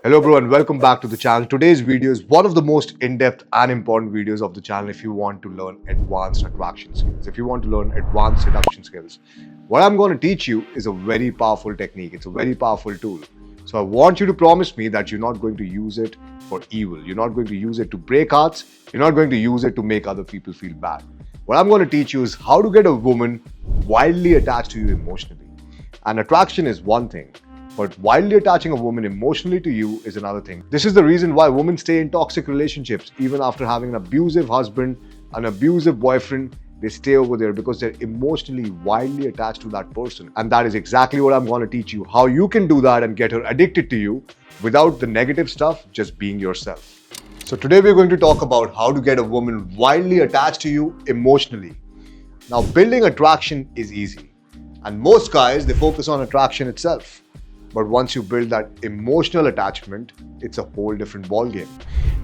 Hello bro and welcome back to the channel. Today's video is one of the most in-depth and important videos of the channel if you want to learn advanced attraction skills, if you want to learn advanced seduction skills. What I'm going to teach you is a very powerful technique. It's a very powerful tool. So I want you to promise me that you're not going to use it for evil. You're not going to use it to break hearts. You're not going to use it to make other people feel bad. What I'm going to teach you is how to get a woman wildly attached to you emotionally. And attraction is one thing. But wildly attaching a woman emotionally to you is another thing. This is the reason why women stay in toxic relationships even after having an abusive husband, an abusive boyfriend. They stay over there because they're emotionally wildly attached to that person. And that is exactly what I'm going to teach you, how you can do that and get her addicted to you without the negative stuff, just being yourself. So today we're going to talk about how to get a woman wildly attached to you emotionally. Now, building attraction is easy. And most guys, they focus on attraction itself. But once you build that emotional attachment, it's a whole different ballgame.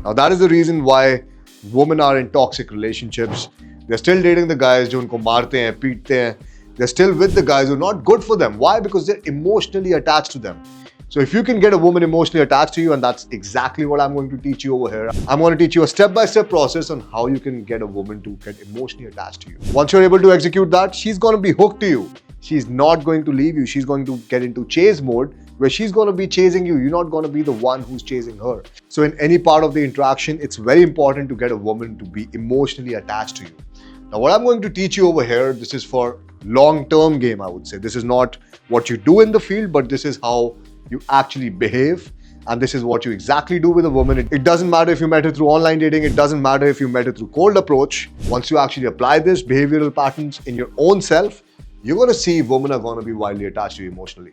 Now that is the reason why women are in toxic relationships. They're still dating the guys who unko marte hain, peette hain. They're still with the guys who are not good for them. Why? Because they're emotionally attached to them. So if you can get a woman emotionally attached to you, and that's exactly what I'm going to teach you over here. I'm going to teach you a step-by-step process on how you can get a woman to get emotionally attached to you. Once you're able to execute that, she's going to be hooked to you. She's not going to leave you. She's going to get into chase mode where she's going to be chasing you. You're not going to be the one who's chasing her. So in any part of the interaction, it's very important to get a woman to be emotionally attached to you. Now, what I'm going to teach you over here, this is for long-term game, I would say. This is not what you do in the field, but this is how you actually behave. And this is what you exactly do with a woman. It doesn't matter if you met her through online dating. It doesn't matter if you met her through cold approach. Once you actually apply this behavioral patterns in your own self, you're going to see women are going to be wildly attached to you emotionally.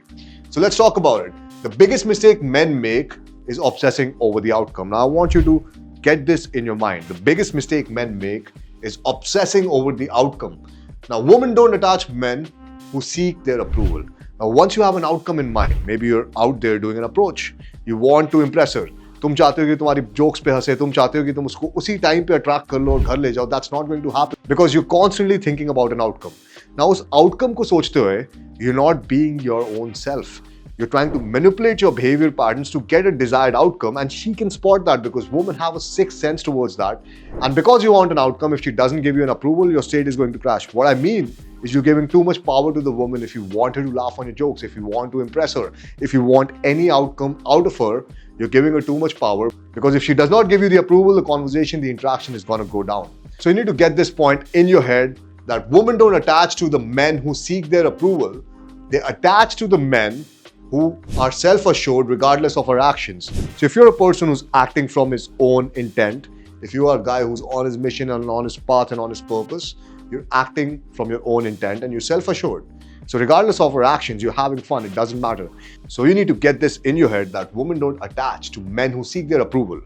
So let's talk about it. The biggest mistake men make is obsessing over the outcome. Now I want you to get this in your mind. The biggest mistake men make is obsessing over the outcome. Now women don't attach men who seek their approval. Now once you have an outcome in mind, maybe you're out there doing an approach. You want to impress her. तुम चाहते हो कि तुम्हारी jokes पे हंसे, तुम चाहते हो कि तुम उसको उसी टाइम पे अट्रैक्ट कर लो और घर ले जाओ. That's not going to happen because you're constantly thinking about an outcome. Now उस outcome को सोचते हुए, you're not being your own self. You're trying to manipulate your behavioral patterns to get a desired outcome, and she can spot that because women have a sixth sense towards that. And because you want an outcome, if she doesn't give you an approval, your state is going to crash. What I mean is you're giving too much power to the woman. If you want her to laugh on your jokes, if you want to impress her, if you want any outcome out of her, you're giving her too much power, because if she does not give you the approval, the conversation, the interaction is going to go down. So you need to get this point in your head that women don't attach to the men who seek their approval. They attach to the men who are self-assured regardless of our actions. So if you're a person who's acting from his own intent, if you are a guy who's on his mission and on his path and on his purpose, you're acting from your own intent and you're self-assured. So regardless of our actions, you're having fun. It doesn't matter. So you need to get this in your head that women don't attach to men who seek their approval.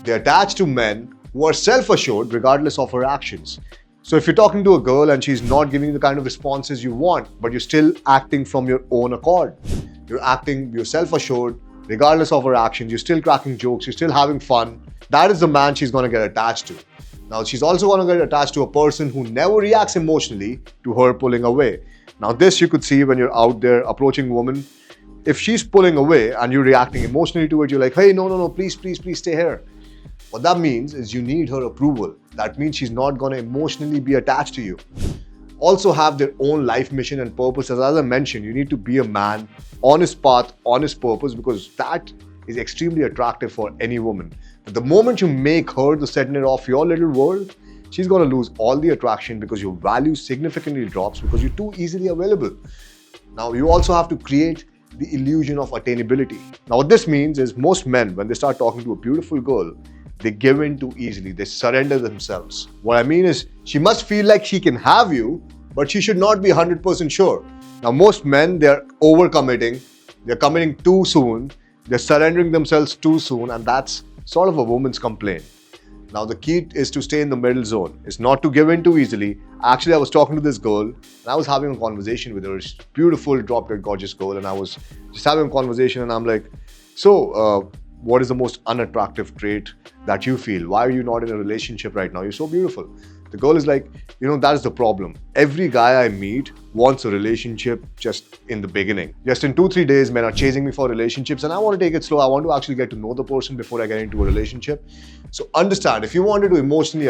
They attach to men who are self-assured regardless of her actions. So if you're talking to a girl and she's not giving you the kind of responses you want, but you're still acting from your own accord, you're self-assured, regardless of her actions, you're still cracking jokes, you're still having fun, that is the man she's going to get attached to. Now, she's also going to get attached to a person who never reacts emotionally to her pulling away. Now, this you could see when you're out there approaching a woman. If she's pulling away and you're reacting emotionally to it, you're like, hey, no, please, stay here. What that means is you need her approval. That means she's not going to emotionally be attached to you. Also have their own life mission and purpose. As I mentioned, you need to be a man on his path, on his purpose, because that is extremely attractive for any woman. But the moment you make her the center of your little world, she's going to lose all the attraction because your value significantly drops because you're too easily available. Now, you also have to create the illusion of attainability. Now, what this means is most men, when they start talking to a beautiful girl, they give in too easily. They surrender themselves. What I mean is, she must feel like she can have you, but she should not be 100% sure. Now, most men, they're overcommitting. They're committing too soon. They're surrendering themselves too soon, and that's sort of a woman's complaint. Now, the key is to stay in the middle zone. It's not to give in too easily. Actually, I was talking to this girl, and I was having a conversation with her. She's a beautiful, drop-dead gorgeous girl, and I was just having a conversation, and I'm like, so, what is the most unattractive trait that you feel? Why are you not in a relationship right now? You're so beautiful. The girl is like, that is the problem. Every guy I meet wants a relationship just in the beginning. Just in 2-3 days, men are chasing me for relationships, and I want to take it slow. I want to actually get to know the person before I get into a relationship. So understand, if you wanted to emotionally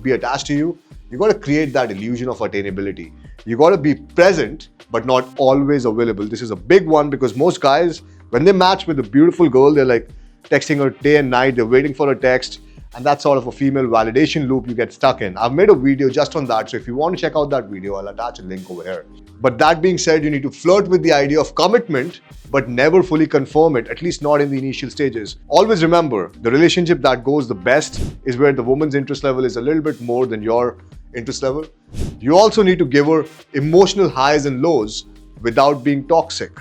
be attached to you, you got to create that illusion of attainability. You got to be present, but not always available. This is a big one because most guys, when they match with a beautiful girl, they're like texting her day and night. They're waiting for a text. And that's sort of a female validation loop you get stuck in. I've made a video just on that. So if you want to check out that video, I'll attach a link over here. But that being said, you need to flirt with the idea of commitment, but never fully confirm it, at least not in the initial stages. Always remember, the relationship that goes the best is where the woman's interest level is a little bit more than your interest level. You also need to give her emotional highs and lows without being toxic.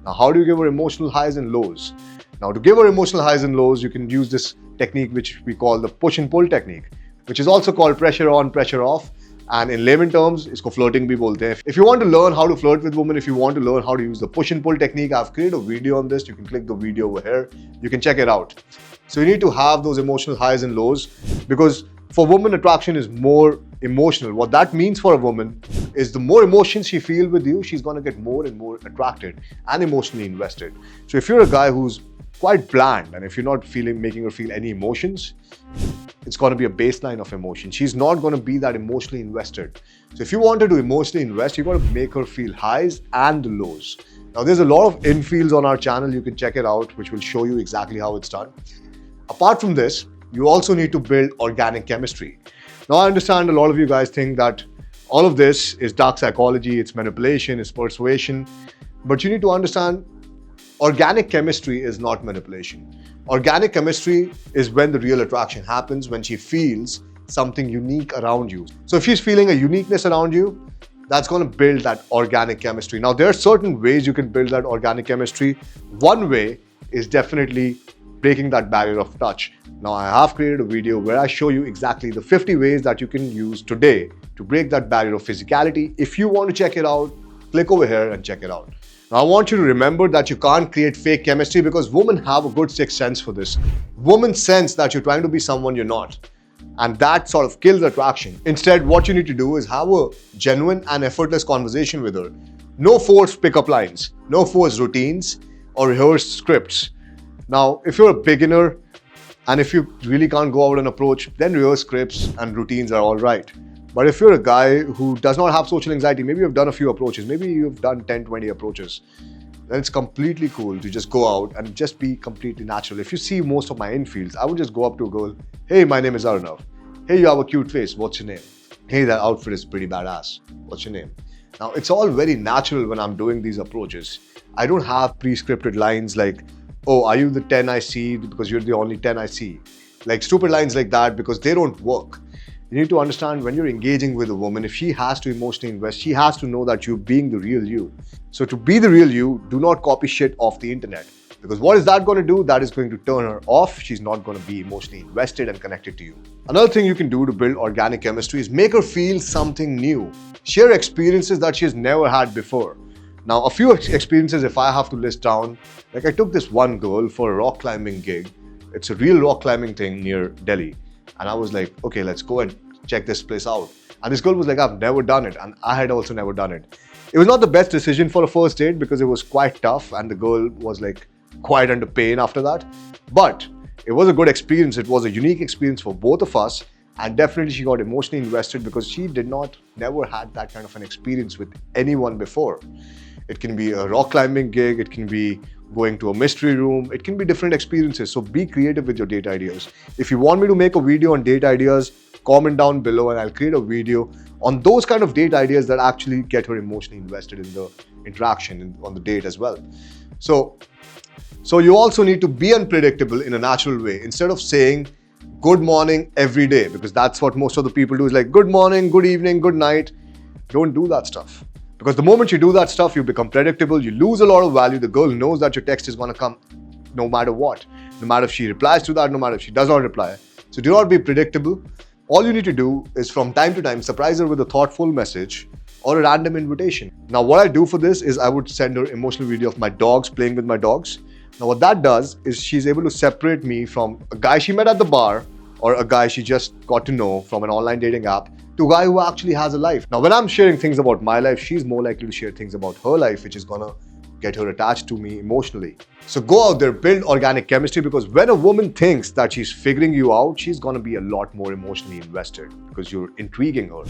Now, how do you give her emotional highs and lows? Now, to give her emotional highs and lows, you can use this technique which we call the push and pull technique, which is also called pressure on, pressure off. And in layman terms, isko flirting bhi bolte hain. If you want to learn how to flirt with women, if you want to learn how to use the push and pull technique, I've created a video on this. You can click the video over here. You can check it out. So you need to have those emotional highs and lows because for women, attraction is more emotional. What that means for a woman is the more emotions she feels with you, she's going to get more and more attracted and emotionally invested. So if you're a guy who's quite bland and if you're not making her feel any emotions, it's going to be a baseline of emotion. She's not going to be that emotionally invested. So if you wanted to emotionally invest, you got to make her feel highs and lows. Now there's a lot of infields on our channel. You can check it out, which will show you exactly how it's done. Apart from this, you also need to build organic chemistry. Now I understand a lot of you guys think that all of this is dark psychology, it's manipulation, it's persuasion, but you need to understand organic chemistry is not manipulation. Organic chemistry is when the real attraction happens, when she feels something unique around you. So if she's feeling a uniqueness around you, that's going to build that organic chemistry. Now, there are certain ways you can build that organic chemistry. One way is definitely breaking that barrier of touch. Now, I have created a video where I show you exactly the 50 ways that you can use today to break that barrier of physicality. If you want to check it out, click over here and check it out. Now, I want you to remember that you can't create fake chemistry because women have a good sixth sense for this. Women sense that you're trying to be someone you're not. And that sort of kills attraction. Instead, what you need to do is have a genuine and effortless conversation with her. No forced pickup lines, no forced routines or rehearsed scripts. Now, if you're a beginner and if you really can't go out and approach, then rehearsed scripts and routines are all right. But if you're a guy who does not have social anxiety, maybe you've done a few approaches, maybe you've done 10, 20 approaches, then it's completely cool to just go out and just be completely natural. If you see most of my infields, I would just go up to a girl, hey, my name is Arunav. Hey, you have a cute face, what's your name? Hey, that outfit is pretty badass, what's your name? Now, it's all very natural when I'm doing these approaches. I don't have pre-scripted lines like, oh, are you the 10 I see because you're the only 10 I see? Like stupid lines like that because they don't work. You need to understand when you're engaging with a woman, if she has to emotionally invest, she has to know that you're being the real you. So to be the real you, do not copy shit off the internet. Because what is that going to do? That is going to turn her off. She's not going to be emotionally invested and connected to you. Another thing you can do to build organic chemistry is make her feel something new. Share experiences that she's never had before. Now, a few experiences if I have to list down, like I took this one girl for a rock climbing gig. It's a real rock climbing thing near Delhi. And I was like, okay, let's go and check this place out. And this girl was like, I've never done it. And I had also never done it. It was not the best decision for a first date because it was quite tough and the girl was like quite under pain after that. But it was a good experience. It was a unique experience for both of us. And definitely she got emotionally invested because she never had that kind of an experience with anyone before. It can be a rock climbing gig. It can be going to a mystery room. It can be different experiences. So be creative with your date ideas. If you want me to make a video on date ideas, comment down below and I'll create a video on those kind of date ideas that actually get her emotionally invested in the interaction on the date as well. So you also need to be unpredictable in a natural way. Instead of saying good morning every day, because that's what most of the people do is like good morning, good evening, good night. Don't do that stuff. Because the moment you do that stuff, you become predictable, you lose a lot of value. The girl knows that your text is going to come no matter what. No matter if she replies to that, no matter if she does not reply. So do not be predictable. All you need to do is from time to time, surprise her with a thoughtful message or a random invitation. Now, what I do for this is I would send her emotional video of my dogs playing with my dogs. Now, what that does is she's able to separate me from a guy she met at the bar or a guy she just got to know from an online dating app to a guy who actually has a life. Now, when I'm sharing things about my life, she's more likely to share things about her life, which is gonna get her attached to me emotionally. So go out there, build organic chemistry, because when a woman thinks that she's figuring you out, she's gonna be a lot more emotionally invested because you're intriguing her.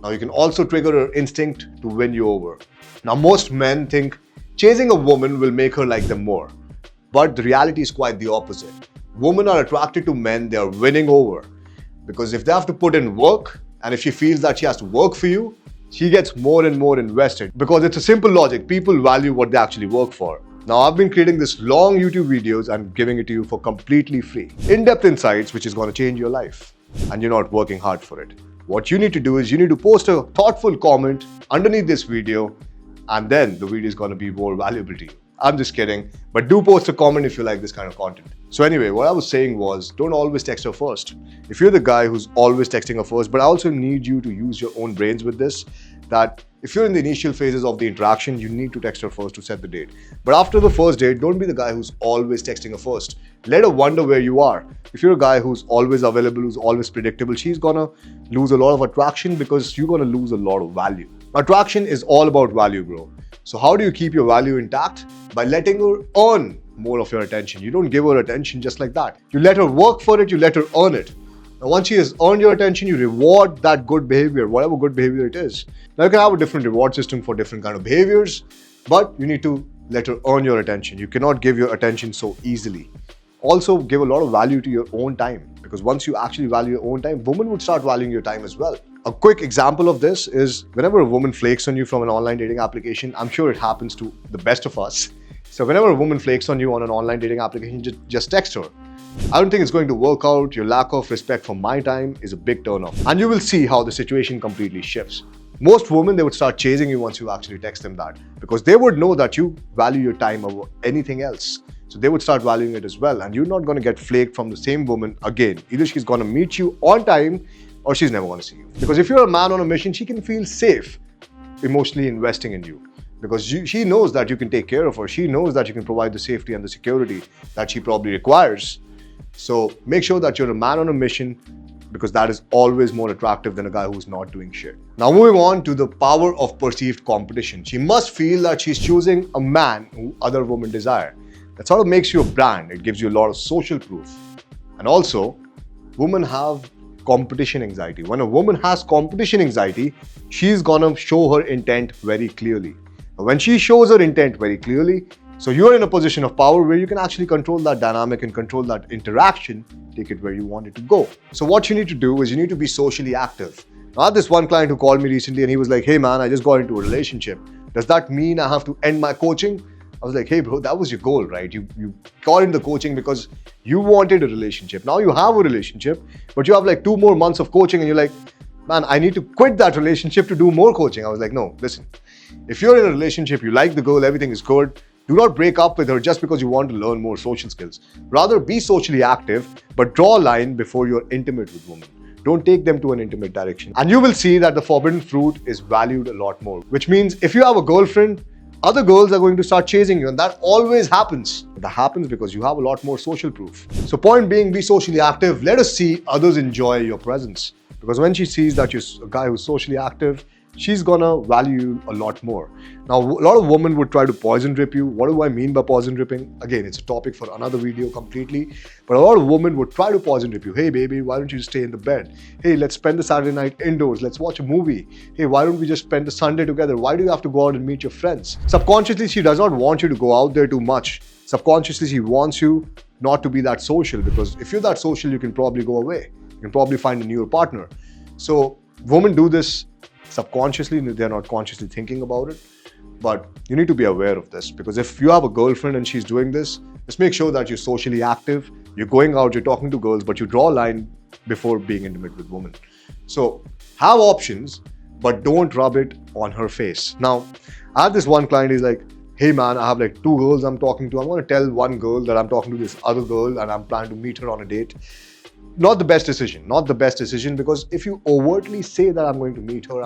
Now, you can also trigger her instinct to win you over. Now, most men think chasing a woman will make her like them more. But the reality is quite the opposite. Women are attracted to men they are winning over. Because if they have to put in work, and if she feels that she has to work for you, she gets more and more invested. Because it's a simple logic. People value what they actually work for. Now, I've been creating this long YouTube videos and giving it to you for completely free. In-depth insights, which is going to change your life. And you're not working hard for it. What you need to do is you need to post a thoughtful comment underneath this video, and then the video is going to be more valuable to you. I'm just kidding, but do post a comment if you like this kind of content. So anyway, what I was saying was, don't always text her first. If you're the guy who's always texting her first, but I also need you to use your own brains with this, that if you're in the initial phases of the interaction, you need to text her first to set the date. But after the first date, don't be the guy who's always texting her first. Let her wonder where you are. If you're a guy who's always available, who's always predictable, she's gonna lose a lot of attraction because you're gonna lose a lot of value. Attraction is all about value, bro. So how do you keep your value intact? By letting her earn more of your attention. You don't give her attention just like that. You let her work for it, you let her earn it. Now, once she has earned your attention, you reward that good behavior, whatever good behavior it is. Now, you can have a different reward system for different kind of behaviors, but you need to let her earn your attention. You cannot give your attention so easily. Also, give a lot of value to your own time, because once you actually value your own time, women would start valuing your time as well. A quick example of this is whenever a woman flakes on you from an online dating application, I'm sure it happens to the best of us. So whenever a woman flakes on you on an online dating application, just text her. I don't think it's going to work out. Your lack of respect for my time is a big turn-off. And you will see how the situation completely shifts. Most women, they would start chasing you once you actually text them that, because they would know that you value your time over anything else. So they would start valuing it as well. And you're not going to get flaked from the same woman again. Either she's going to meet you on time or she's never going to see you. Because if you're a man on a mission, she can feel safe emotionally investing in you. Because she knows that you can take care of her. She knows that you can provide the safety and the security that she probably requires. So make sure that you're a man on a mission, because that is always more attractive than a guy who's not doing shit. Now, moving on to the power of perceived competition. She must feel that she's choosing a man who other women desire. That sort of makes you a brand. It gives you a lot of social proof. And also, women have competition anxiety. When a woman has competition anxiety, she's gonna show her intent very clearly. When she shows her intent very clearly, so you're in a position of power where you can actually control that dynamic and control that interaction, take it where you want it to go. So what you need to do is you need to be socially active. Now, I had this one client who called me recently and he was like, hey man, I just got into a relationship. Does that mean I have to end my coaching? I was like, hey bro, that was your goal, right? You got into coaching because you wanted a relationship. Now you have a relationship, but you have like 2 more months of coaching and you're like, man, I need to quit that relationship to do more coaching. I was like, no, listen, if you're in a relationship, you like the girl, everything is good, do not break up with her just because you want to learn more social skills. Rather, be socially active, but draw a line before you're intimate with women. Don't take them to an intimate direction. And you will see that the forbidden fruit is valued a lot more, which means if you have a girlfriend, other girls are going to start chasing you, and that always happens. But that happens because you have a lot more social proof. So point being, be socially active. Let us see others enjoy your presence. Because when she sees that you're a guy who's socially active, she's gonna value you a lot more. Now, a lot of women would try to poison drip you. What do I mean by poison dripping? Again, it's a topic for another video completely. But a lot of women would try to poison drip you. Hey baby, why don't you stay in the bed? Hey, let's spend the Saturday night indoors. Let's watch a movie. Hey, why don't we just spend the Sunday together? Why do you have to go out and meet your friends? Subconsciously, she does not want you to go out there too much. Subconsciously, she wants you not to be that social, because if you're that social, you can probably go away. You can probably find a newer partner. So women do this subconsciously, they're not consciously thinking about it. But you need to be aware of this, because if you have a girlfriend and she's doing this, just make sure that you're socially active, you're going out, you're talking to girls, but you draw a line before being intimate with women. So have options, but don't rub it on her face. Now, I have this one client, he's like, hey man, I have like 2 girls I'm talking to. I'm going to tell one girl that I'm talking to this other girl and I'm planning to meet her on a date. Not the best decision, because if you overtly say that I'm going to meet her,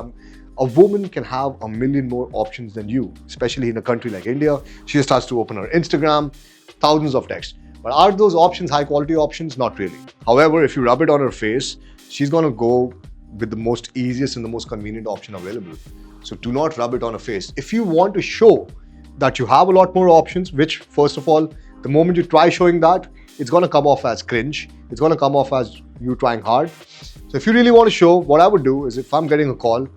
a woman can have a million more options than you, especially in a country like India. She starts to open her Instagram, thousands of texts. But are those options high quality options? Not really. However, if you rub it on her face, she's going to go with the most easiest and the most convenient option available. So do not rub it on a face. If you want to show that you have a lot more options, which first of all, the moment you try showing that, it's going to come off as cringe. It's going to come off as you trying hard. So if you really want to show, what I would do is if I'm getting a call,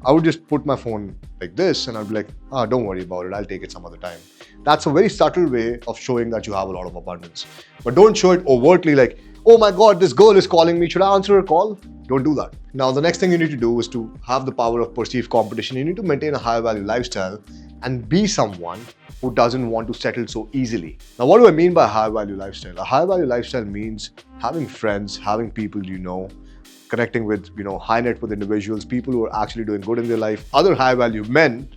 I would just put my phone like this and I'd be like, don't worry about it. I'll take it some other time. That's a very subtle way of showing that you have a lot of abundance. But don't show it overtly like, oh my God, this girl is calling me. Should I answer her call? Don't do that. Now, the next thing you need to do is to have the power of perceived competition. You need to maintain a high value lifestyle and be someone who doesn't want to settle so easily. Now, what do I mean by high value lifestyle? A high value lifestyle means having friends, having people you know, connecting with high net worth individuals, people who are actually doing good in their life, other high value men.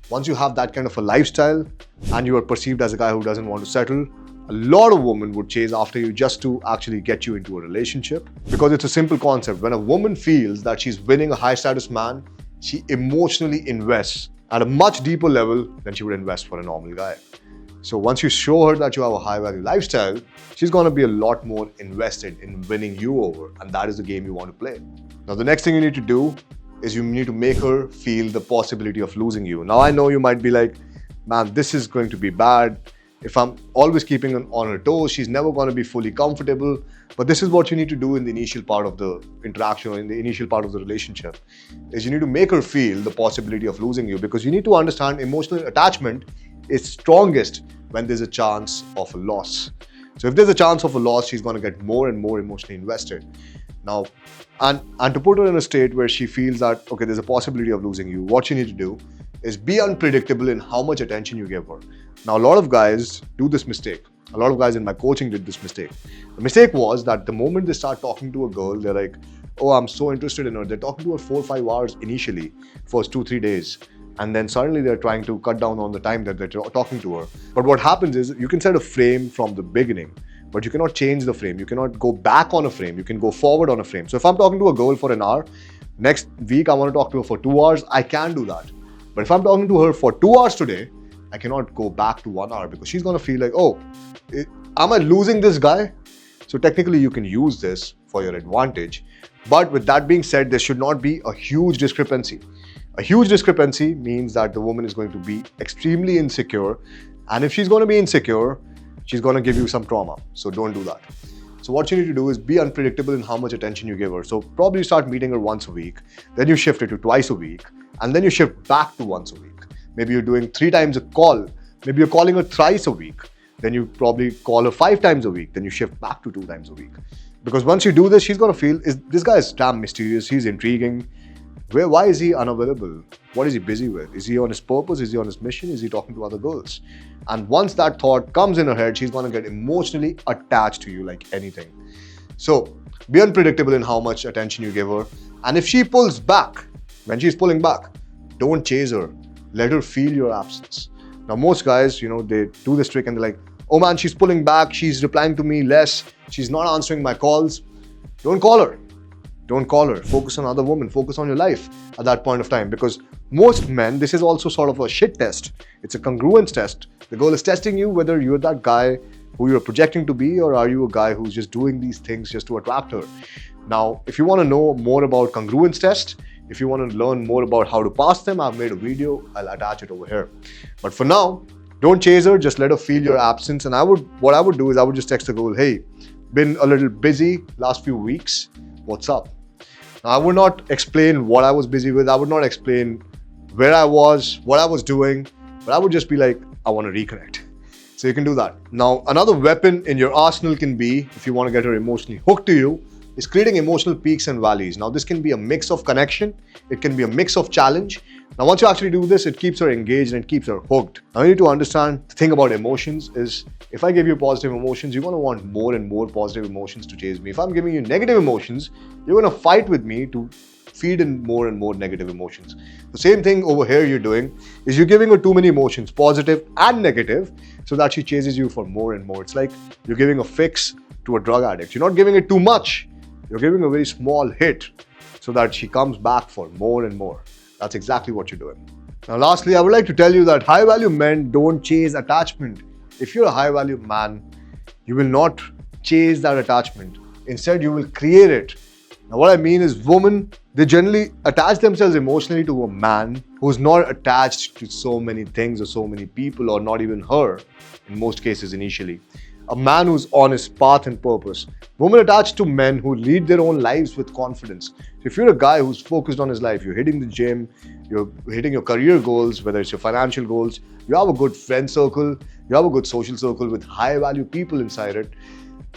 Once you have that kind of a lifestyle and you are perceived as a guy who doesn't want to settle, a lot of women would chase after you just to actually get you into a relationship, because it's a simple concept. When a woman feels that she's winning a high status man, she emotionally invests at a much deeper level than she would invest for a normal guy. So once you show her that you have a high value lifestyle, she's going to be a lot more invested in winning you over, and that is the game you want to play. Now, the next thing you need to do is you need to make her feel the possibility of losing you. Now, I know you might be like, man, this is going to be bad. If I'm always keeping her on her toes, she's never going to be fully comfortable. But this is what you need to do in the initial part of the interaction or in the initial part of the relationship, is you need to make her feel the possibility of losing you, because you need to understand emotional attachment is strongest when there's a chance of a loss. So if there's a chance of a loss, she's going to get more and more emotionally invested. Now, and to put her in a state where she feels that, okay, there's a possibility of losing you, what you need to do is be unpredictable in how much attention you give her. Now, a lot of guys do this mistake. A lot of guys in my coaching did this mistake. The mistake was that the moment they start talking to a girl, they're like, oh, I'm so interested in her. They're talking to her 4 or 5 hours initially, first 2-3 days. And then suddenly they're trying to cut down on the time that they're talking to her. But what happens is you can set a frame from the beginning, but you cannot change the frame. You cannot go back on a frame. You can go forward on a frame. So if I'm talking to a girl for an hour, next week I want to talk to her for 2 hours, I can do that. But if I'm talking to her for 2 hours today, I cannot go back to 1 hour, because she's going to feel like, oh, am I losing this guy? So technically you can use this for your advantage. But with that being said, there should not be a huge discrepancy. A huge discrepancy means that the woman is going to be extremely insecure. And if she's going to be insecure, she's going to give you some trauma. So don't do that. So what you need to do is be unpredictable in how much attention you give her. So probably start meeting her once a week, then you shift it to twice a week, and then you shift back to once a week. Maybe you're doing 3 times a call. Maybe you're calling her thrice a week. Then you probably call her 5 times a week. Then you shift back to 2 times a week. Because once you do this, she's going to feel, this guy is damn mysterious. He's intriguing. Why is he unavailable? What is he busy with? Is he on his purpose? Is he on his mission? Is he talking to other girls? And once that thought comes in her head, she's going to get emotionally attached to you like anything. So be unpredictable in how much attention you give her. And if she pulls back, when she's pulling back, don't chase her. Let her feel your absence. Now, most guys, they do this trick and they're like, oh man, she's pulling back. She's replying to me less. She's not answering my calls. Don't call her. Don't call her. Focus on other women. Focus on your life at that point of time. Because most men, this is also sort of a shit test. It's a congruence test. The girl is testing you whether you're that guy who you're projecting to be, or are you a guy who's just doing these things just to attract her. Now, if you want to know more about congruence test, if you want to learn more about how to pass them, I've made a video. I'll attach it over here. But for now, don't chase her. Just let her feel your absence. And what I would do is I would just text the girl, hey, been a little busy last few weeks. What's up? Now, I would not explain what I was busy with. I would not explain where I was, what I was doing, but I would just be like, I want to reconnect. So you can do that. Now, another weapon in your arsenal can be, if you want to get her emotionally hooked to you, is creating emotional peaks and valleys. Now, this can be a mix of connection. It can be a mix of challenge. Now, once you actually do this, it keeps her engaged and it keeps her hooked. Now, you need to understand the thing about emotions is, if I give you positive emotions, you're going to want more and more positive emotions to chase me. If I'm giving you negative emotions, you're going to fight with me to feed in more and more negative emotions. The same thing over here you're doing is you're giving her too many emotions, positive and negative, so that she chases you for more and more. It's like you're giving a fix to a drug addict. You're not giving it too much. You're giving a very small hit so that she comes back for more and more. That's exactly what you're doing. Now, lastly, I would like to tell you that high-value men don't chase attachment. If you're a high-value man, you will not chase that attachment. Instead, you will create it. Now, what I mean is, women They generally attach themselves emotionally to a man who's not attached to so many things or so many people, or not even her, in most cases initially. A man who's on his path and purpose. Women attach to men who lead their own lives with confidence. So if you're a guy who's focused on his life, you're hitting the gym, you're hitting your career goals, whether it's your financial goals, you have a good friend circle, you have a good social circle with high value people inside it,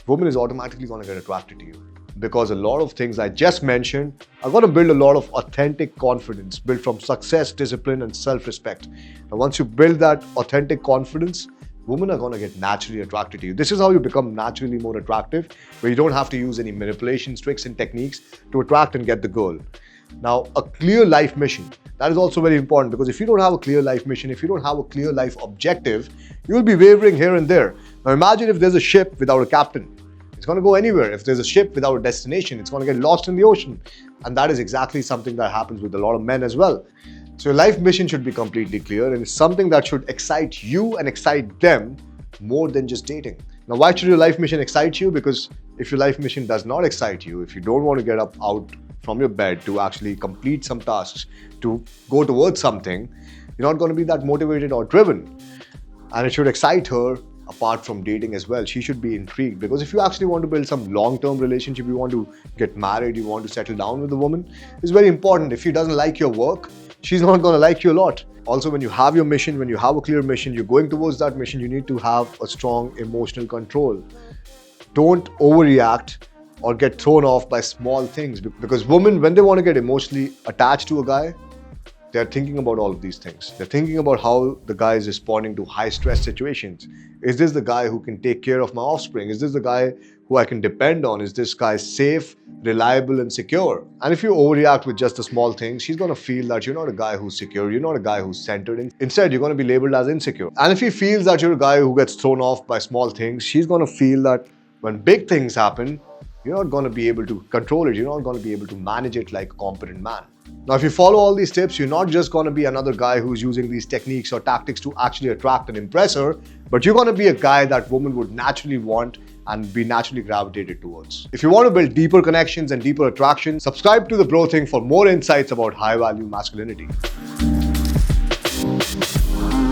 woman is automatically going to get attracted to you. Because a lot of things I just mentioned are going to build a lot of authentic confidence, built from success, discipline, and self-respect. And once you build that authentic confidence, women are going to get naturally attracted to you. This is how you become naturally more attractive, where you don't have to use any manipulations, tricks, and techniques to attract and get the girl. Now, a clear life mission. That is also very important, because if you don't have a clear life mission, if you don't have a clear life objective, you will be wavering here and there. Now, imagine if there's a ship without a captain. It's going to go anywhere. If there's a ship without a destination, it's going to get lost in the ocean. And that is exactly something that happens with a lot of men as well. So your life mission should be completely clear, and it's something that should excite you and excite them more than just dating. Now, why should your life mission excite you? Because if your life mission does not excite you, if you don't want to get up out from your bed to actually complete some tasks, to go towards something, you're not going to be that motivated or driven. And it should excite her. Apart from dating as well, she should be intrigued, because if you actually want to build some long-term relationship, you want to get married, you want to settle down with a woman, it's very important. If she doesn't like your work, she's not going to like you a lot. Also, when you have your mission, when you have a clear mission, you're going towards that mission, you need to have a strong emotional control. Don't overreact or get thrown off by small things, because women, when they want to get emotionally attached to a guy, they're thinking about all of these things. They're thinking about how the guy is responding to high stress situations. Is this the guy who can take care of my offspring? Is this the guy who I can depend on? Is this guy safe, reliable, and secure? And if you overreact with just the small things, she's going to feel that you're not a guy who's secure, you're not a guy who's centered. Instead, you're going to be labeled as insecure. And if he feels that you're a guy who gets thrown off by small things, she's going to feel that when big things happen, you're not going to be able to control it. You're not going to be able to manage it like a competent man. Now, if you follow all these tips, you're not just going to be another guy who's using these techniques or tactics to actually attract and impress her, but you're going to be a guy that women would naturally want and be naturally gravitated towards. If you want to build deeper connections and deeper attraction, subscribe to The Bro Thing for more insights about high value masculinity.